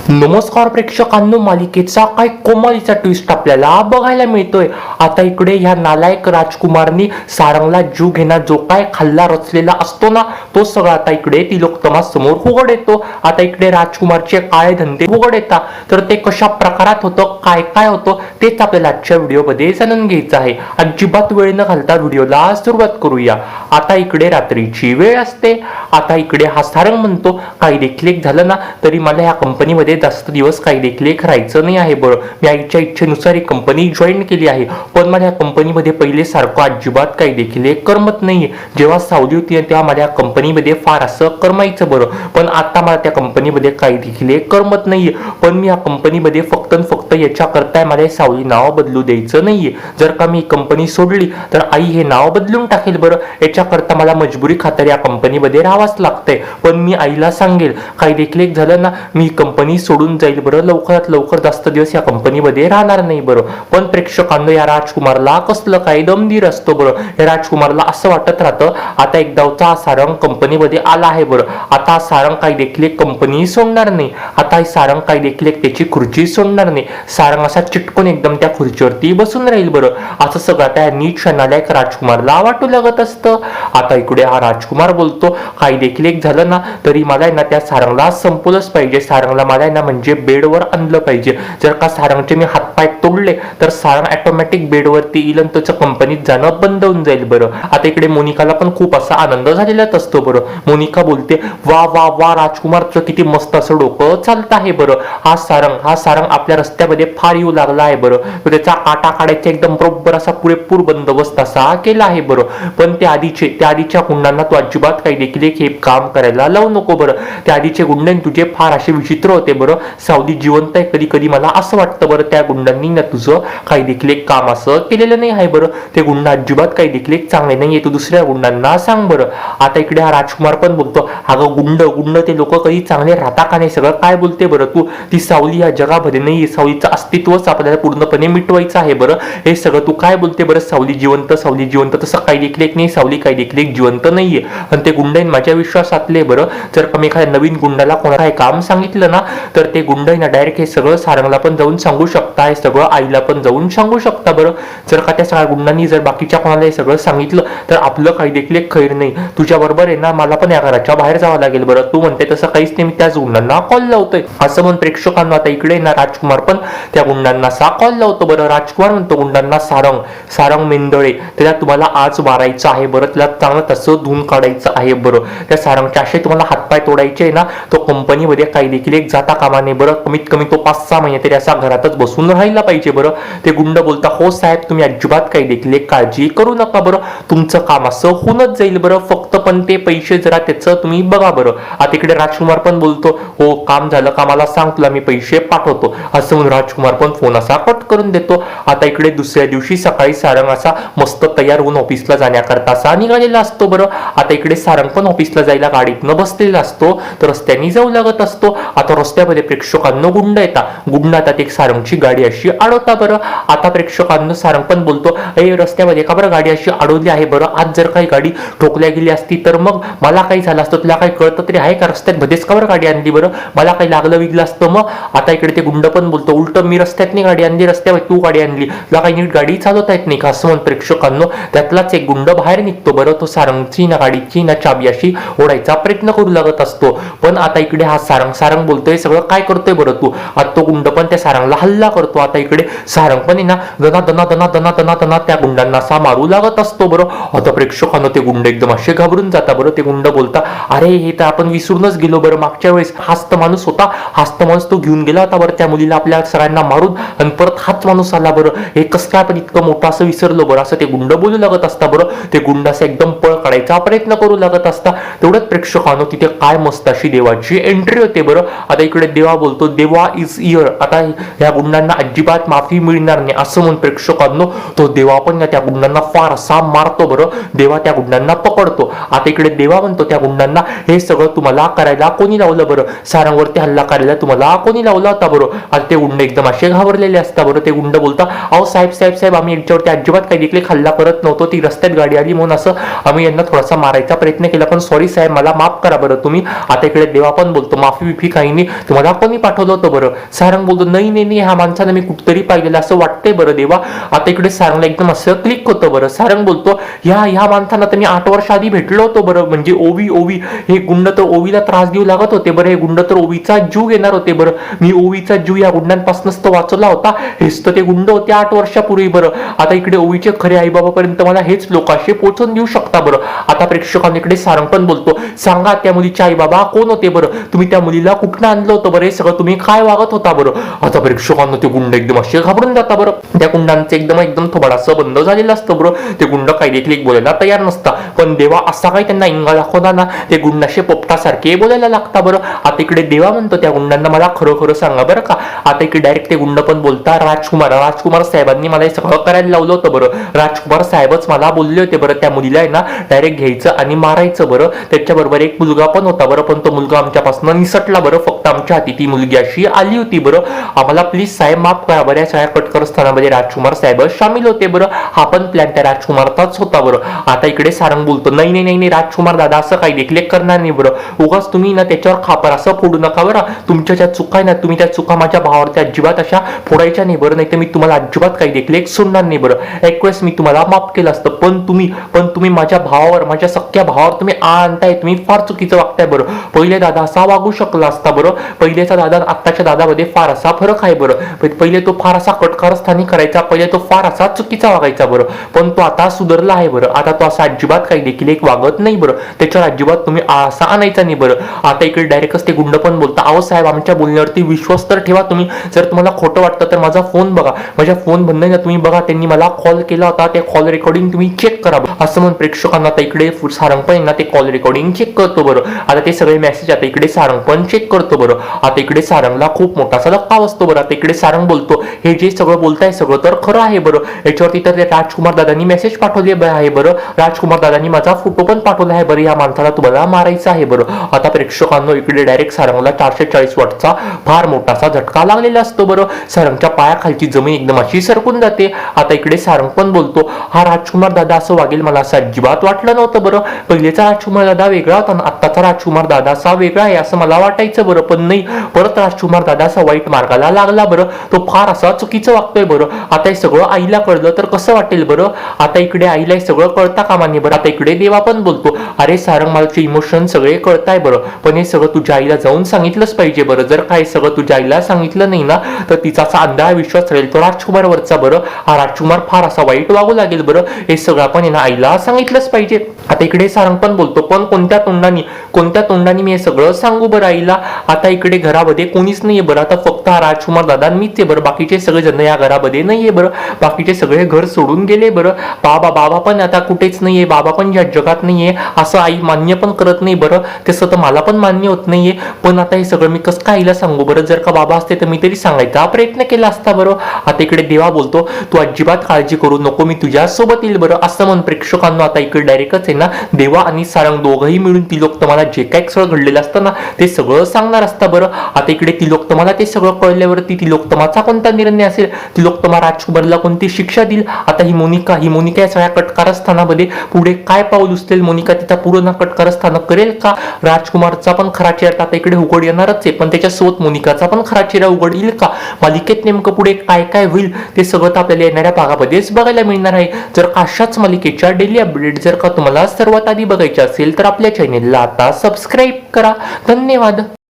नमस्कार प्रेक्षकांनो, मालिकेचा काय कोमालीचा ट्विस्ट आपल्याला बघायला मिळतोय. आता इकडे ह्या नालायक राजकुमारनी सारंगला जीव घेणार जो काय खाल्ला रचलेला असतो ना, तो सगळा आता इकडे तिलोत्तमा समोर उघड येतो. आता इकडे राजकुमारचे काळे धंदे उघड येतात. तर ते कशा प्रकारात होतं, काय काय होतं तेच आपल्याला आजच्या व्हिडिओमध्ये जाणून घ्यायचं आहे. अजिबात वेळ न घालता व्हिडिओला सुरुवात करूया. आता इकडे रात्रीची वेळ असते. आता इकडे हा सारंग म्हणतो, काही देखील झालं ना तरी मला ह्या कंपनीमध्ये जास्त दिवस काही देखील राहायचं नाही आहे. बरं, मी आईच्या इच्छेनुसार ही कंपनी जॉईन केली आहे, पण मला या कंपनीमध्ये पहिले सारखं अजिबात काही देखील करमत नाहीये. जेव्हा सावली होती तेव्हा मला या कंपनीमध्ये फार असं करमायचं. बरं, पण आता मला त्या कंपनीमध्ये काही देखील करमत नाहीये. पण मी या कंपनीमध्ये फक्त याच्या करता मला सावली नाव बदलू द्यायचं नाहीये. जर का मी कंपनी सोडली तर आई हे नाव बदलून टाकेल. बरं, याच्या करता मला मजबुरी खातर या कंपनीमध्ये राहावंच लागतंय. पण मी आईला सांगेल, काही देखील झालं ना मी कंपनी सोडून जाईल. बरं, लवकरात लवकर जास्त दिवस या कंपनीमध्ये राहणार नाही. बरं, पण प्रेक्षकांना या राजकुमारला कसलं काही दमदीर असतो. बरं, या राजकुमारला असं वाटत राहतं आता एकदाचा सारंग कंपनीमध्ये आला आहे. बरं, आता सारंग काही देखील कंपनी सोडणार नाही. आता सारंग काही देखील त्याची खुर्ची सोडणार नाही. सारंग असा चिटकून एकदम त्या खुर्चीवरती बसून राहील. बरं, असं सगळं त्या नीट नालायक राजकुमारला वाटू लागत असतं. आता इकडे हा राजकुमार बोलतो, काही देखील झालं ना तरी मला ना त्या सारंगला संपवलंच पाहिजे. सारंगला मला ना म्हणजे बेडवर आणलं पाहिजे. जर का सारंगचे मी हातपाय तोडले तर सारंग ऑटोमॅटिक बेडवरती येईल आणि त्याचं कंपनीत जाणं बंद होऊन जाईल. बरं, आता इकडे मोनिकाला पण खूप असा आनंद झालेलाच असतो. बरं, मोनिका बोलते, वा वा वा, राजकुमारचं किती मस्त असं डोकं चालत आहे. बरं, हा सारंग आपल्या रस्त्यामध्ये फार येऊ लागला आहे. बरं, तो त्याचा काटा काढायचा एकदम बरोबर असा पुरेपूर बंदोबस्त असा केला आहे. बरं, पण त्या आधीच्या गुंडांना तू अजिबात काही देखील हे काम करायला लावू नको. बरं, त्या आधीचे गुंड तुझे फार असे विचित्र होते. बरं, सावली जिवंत आहे, कधी कधी मला असं वाटतं. बरं, त्या गुंडांनी ना तुझं काही देखील एक काम असं केलेलं नाही आहे. बरं, ते गुंड अजिबात काही देखील एक चांगले नाहीये, तू दुसऱ्या गुंडांना सांग. बरं, आता इकडे हा राजकुमार पण बोलतो, अगं गुंड ते लोक कधी चांगले राहता का नाही, सगळं काय बोलते. बरं, तू ती सावली या जगामध्ये नाही, सावलीचं अस्तित्वच आपल्याला पूर्णपणे मिटवायचं आहे. बरं, हे सगळं तू काय बोलते. बरं, सावली जिवंत तसं काही देखील एक नाही, सावली काही देखील एक जिवंत नाहीये आणि ते गुंड माझ्या विश्वासातले. बरं, जर का मी एखाद्या नवीन गुंडाला कोणाला हे काम सांगितलं ना तर ते गुंड ना डायरेक्ट हे सगळं सारंगला पण जाऊन सांगू शकता, हे सगळं आईला पण जाऊन सांगू शकता. बरं, जर का त्या सगळ्या गुंडांनी जर बाकीच्या कोणाला हे सगळं सांगितलं तर आपलं काही देखील एक खैर नाही. तुझ्या बरोबर आहे ना, मला पण या घराच्या बाहेर जावं लागेल. बरं, तू म्हणते तसं काहीच नाही, मी त्याच गुंडांना कॉल लावतोय असं म्हणून प्रेक्षकांना आता इकडे ना राजकुमार पण त्या गुंडांना सा कॉल लावतो. बरं, राजकुमार म्हणतो गुंडांना, सारंग मेंदळे त्याला तुम्हाला आज मारायचं आहे. बरं, त्याला चांगलं तसं धुवून काढायचं आहे. बरं, त्या सारंगच्या असे तुम्हाला हातपाय तोडायचे आहे ना, तो कंपनीमध्ये काही देखील एक जाता कामा नाही. बरं, कमीत कमी तो 5-6 महिने तरी असा घरातच बसून राहायला पाहिजे. बरं, ते गुंड बोलता, हो साहेब, तुम्ही अजिबात काही देखील एक काळजी करू नका. बरं, तुमचं काम असं होऊनच जाईल. बरं, फक्त पण ते पैसे जरा त्याचं तुम्ही बघा. बरं, आता इकडे राजकुमार पण बोलतो, हो, काम झालं का मला सांग, तुला मी पैसे पाठवतो असं म्हणून राजकुमार पण फोन असा कट करून देतो. आता इकडे दुसऱ्या दिवशी सकाळी सारंग असा मस्त तयार होऊन ऑफिसला जाण्याकरता असा निघालेला असतो. बरं, आता इकडे सारंग पण ऑफिसला जायला गाडीतनं बसलेला असतो, तर रस्त्याने जाऊ लागत असतो. आता रस्त्यामध्ये प्रेक्षकांना गुंड येतात. गुंडात एक सारंगची गाडी अशी अडवता. बरं, आता प्रेक्षकांना सारंग पण बोलतो, रस्त्यामध्ये का बरं गाडी अशी अडवली आहे. बरं, आज जर काही गाडी ठोकल्या गेली असती तर मग मला काही झालं असतं, तुला काही कळतं तरी आहे का, रस्त्यात मध्येच का बरं गाडी आणली. बरं, मला काही लागलं विगलं असतं मग. आता इकडे ते गुंड पण बोलतो, उलट मी रस्त्यातनी गाडी आणली, रस्त्यावर तू गाडी आणली, तुला काही नीट गाडी चालवता येत नाही का असं म्हणून प्रेक्षकांना त्यातलाच एक गुंड बाहेर निघतो. बरं, तो सारंगची ना गाडीची ना चाबी अशी ओढायचा प्रयत्न करू लागत असतो. पण आता इकडे हा सारंग बोलतोय, सगळं काय करतोय बरं तू. आता तो गुंड पण त्या सारंगला हल्ला करतो. आता इकडे सारंग पण ना दना त्या गुंडांना असा मारू लागत असतो. बरं, आता प्रेक्षकांना ते गुंड एकदम असे घाबरून जाता. बरं, ते गुंड बोलता, अरे हे तर आपण विसरूनच गेलो. बरं, मागच्या वेळेस हाच माणूस होता, हाच माणूस तो घेऊन गेला होता. बरं, त्या मुलीला आपल्या सगळ्यांना मारून आणि परत हाच माणूस आला. बरं, हे कसं काय आपण इतकं मोठं असं विसरलो. बरं, असं ते गुंड बोलू लागत असता. बरं, ते गुंड असं एकदम पळ काढायचा प्रयत्न करू लागत असता. तेवढ्याच प्रेक्षकांना तिथे काय मस्त अशी देवाची एंट्री होते. बरं, आता इकडे देवा बोलतो, देवा इज इयर. आता ह्या गुंडांना अजिबात माफी मिळणार नाही असं म्हणून प्रेक्षकांना तो देवा पण त्या गुंडांना फार असा मारतो. बरं, देवा त्या गुंडांना पकडतो. आता इकडे देवा म्हणतो त्या गुंडांना, हे सगळं तुम्हाला करायला कोणी लावलं. बरं, सारंगवरती हल्ला करायला तुम्हाला कोणी लावला होता. बरं, आता ते गुंड एकदम असे घाबरलेले असतात. बरं, ते गुंड बोलता, अहो साहेब आम्ही यांच्यावरती अजिबात काही देखील हल्ला करत नव्हतो, ती रस्त्यात गाडी आली म्हणून असं आम्ही यांना थोडासा मारायचा प्रयत्न केला, पण सॉरी साहेब, मला माफ करा. बरं तुम्ही. आता इकडे देवा पण बोलतो, माफी बिफी काही नाही, तुम्हाला कोणी पाठवलं होतं बरं? सारंग बोलतो नाही नाही नाही, ह्या माणसानं मी कुठतरी पाहिलेलं असं वाटतंय बरं देवा. आता इकडे सारंगला एकदम असं क्लिक होतं बरं. सारंग बोलतो ह्या माणसांना तर मी 8 वर्ष आधी भेटलो होतो बरं. म्हणजे ओवी हे गुंड तर ओवीला त्रास देऊ लागत होते बरं. हे गुंड तर ओवीचा जीव घेणार होते बरं. मी ओवीचा जीव या गुंडांपासूनच तर वाचवला होता. हेच तर ते गुंड होते 8 वर्षापूर्वी बरं. आता इकडे ओवीचे खरे आई बाबापर्यंत मला हेच लोक असे पोहोचून देऊ शकता बरं. आता प्रेक्षकांकडे सारंग पण बोलतो सांगा त्या मुलीचे आई बाबा कोण होते बरं? तुम्ही त्या मुलीला कुठनं आणलं होतं बरं? हे सगळं तुम्ही काय वागत होता बरं? आता प्रेक्षकांना ते गुंड एकदम असे घाबरून जाता बरं. त्या गुंडांचं एकदम थोडासा बंद झालेलं असतं बरं. ते गुंड काही देखील बोलायला तयार नसता. पण देवा असा काही त्यांना इंगा दाखवला ना, ते गुंडाशे पोपटासारखे बोलायला लागता बरं. आता इकडे देवा म्हणतो त्या गुंडांना मला खरं सांगा बरं का. आता इकडे डायरेक्ट ते गुंड पण बोलता राजकुमार साहेबांनी मला हे सगळं करायला लावलं होतं बरं. राजकुमार साहेबच मला बोलले होते बरं त्या मुलीला आहे ना डायरेक्ट घ्यायचं आणि मारायचं बरं. त्याच्याबरोबर एक मुलगा पण होता बरं, पण तो मुलगा आमच्यापासून निसटला बरं. फक्त आमच्या हाती ती मुलगी अशी आली होती बरं. आम्हाला प्लीज साहेब माफ करा बरं. या सगळ्या कटकरस्थानामध्ये राजकुमार साहेब शामिल होते बरं. हा पण प्लॅन त्या राजकुमारचाच होता बरं. आता इकडे सारंग बोलतो नाही राजकुमार दादा असं काही देखील करणार नाही बरं. उगाच तुम्ही ना त्याच्यावर खापर असं फोडू नका बरं. तुमच्या ज्या चुका आहे ना तुम्ही त्या चुका माझ्या भावावरती अजिबात अशा फोडायच्या नाही बरं. नाही तर मी तुम्हाला अजिबात काही देखील सोडणार नाही बरं. एक वेळेस मी तुम्हाला माफ केलं असतं, पण तुम्ही माझ्या भावावर, माझ्या सख्या भावावर तुम्ही आणताय. तुम्ही फार चुकीचं वागताय बरं. पहिले दादा असा वागू शकला असता बरं. पहिलेचा दादा आत्ताच्या दादामध्ये फार असा फरक आहे बरं. पहिले तो फार असा कटकारस्थानी करायचा, पहिले तो फार असा चुकीचा वागायचा बरं. पण तो आता सुधारला आहे बरं. आता तो असा अजिबात काही देखील एक वागत नाही बरं. त्याच्यावर अजिबात तुम्ही असा आणायचा नाही बरं. आता इकडे डायरेक्टच ते गुंड पण बोलता अहो साहेब आमच्या बोलण्यावरती विश्वास तर ठेवा तुम्ही. जर तुम्हाला खोटं वाटतं तर माझा फोन बघा. माझ्या फोन बंद ना तुम्ही बघा. त्यांनी मला कॉल केला होता, ते कॉल रेकॉर्डिंग तुम्ही चेक करा असं म्हणून प्रेक्षकांना आता इकडे सारंग पण ना ते कॉल रेकॉर्डिंग चेक करतो बरं. आता ते सगळे मेसेज आता इकडे सारंग पण चेक करतो बरं. आता इकडे सारंगला खूप मोठासा धक्का बसतो बरं. आता इकडे सारंग बोलतो हे जे सगळं बोलताय सगळं तर खरं आहे बरं. याच्यावरती तर राजकुमार दादांनी मेसेज पाठवले आहे बरं. राजकुमार दादांनी माझा फोटो पण पाठवला आहे बरं. या माणसाला तुम्हाला मारायचं आहे बरं. आता प्रेक्षकांना इकडे डायरेक्ट सारंगला 440 वॉटचा फार मोठासा झटका लागलेला असतो बरं. सारंगच्या पायाखालची जमीन एकदम अशी सरकून जाते. आता इकडे सारंग पण बोलतो हा राजकुमार दादा असं वागेल मला असं अजिबात वाटलं नव्हतं बरं. पहिलेचा राजकुमार दादा वेगळा होता, आत्ताचा राजकुमार दादा असा वेगळा आहे असं मला वाटायचं बरं. पण नाही, परत राजकुमार दादा असा वाईट मार्गाला लागला बरं. तो फार असा चुकीचं वागतोय बरं. आता हे सगळं आईला कळलं तर कसं वाटेल बरं. आता इकडे आईला हे सगळं कळता कामा नये बरं. आता इकडे देवा पण बोलतो अरे सारंग मला इमोशन सगळे कळताय बरं, पण हे सगळं तुझ्या आईला जाऊन सांगितलंच पाहिजे बरं. जर काय सगळं तुझ्या आईला सांगितलं नाही ना तर तिचा असा अंधारा विश्वास राहील तो राजकुमारवरचा बरं. हा राजकुमार फार असा वाईट वागू लागेल बरं. हे सगळं आपण ना आईला सांगितलंच पाहिजे. आता इकडे सारंग पण बोलतो पण कोणत्या तोंडाने मी हे सगळं सांगू बरं आईला. आता इकडे घरामध्ये कोणीच नाहीये बरं. आता फक्त हा राजकुमार दादा मीच आहे बरं. बाकीचे सगळे जण या घरामध्ये नाहीये बरं. बाकीचे सगळे घर सोडून गेले बरं. बाबा पण आता कुठेच नाहीये. बाबा पण या जगात नाहीये असं आई मान्य पण करत नाही बरं. तसं तर मला पण मान्य होत नाहीये. पण आता हे सगळं मी कसं काय आईला सांगू बरं. जर का बाबा असते तर मी तरी सांगायचा प्रयत्न केला असता बरं. आता इकडे देवा बोलतो तू अजिबात काळजी करू नको, मी तुझ्या सोबत येईल बरं असं म्हण. प्रेक्षकांना आता इकडे डायरेक्टच आहे ना देवा आणि सारंग दोघंही मिळून तिलोक तुम्हाला जे काही सगळं घडलेलं असतं ना ते सगळं सांगणार असतं बरं. आता इकडे तिलोक तुम्हाला ते सगळं कळल्यावरती तिलोक तुम्हाचा कोणता निर्णय असेल, तिलोक तुम्हा राजकुमारला कोणती शिक्षा देईल. आता ही मोनिका या सगळ्या कटकारस्थानामध्ये पुढे काय पाऊल उचलेल. मोनिका तिचा पूर्ण कटकारस्थान करेल का. राजकुमारचा पण खरा चेहरा आता इकडे उघड येणारच आहे, पण त्याच्यासोबत मोनिकाचा पण खरा चेहरा उघड येईल का. मालिकेत नेमकं पुढे काय काय होईल ते सगळं आपल्याला येणाऱ्या भागामध्येच बघायला मिळणार आहे. जर का अशाच मालिकेच्या डेली अपडेट जर का तुम्हाला सर्वात आधी बघायचे असेल तर आपल्या चॅनेलला आता सबस्क्राईब करा. धन्यवाद.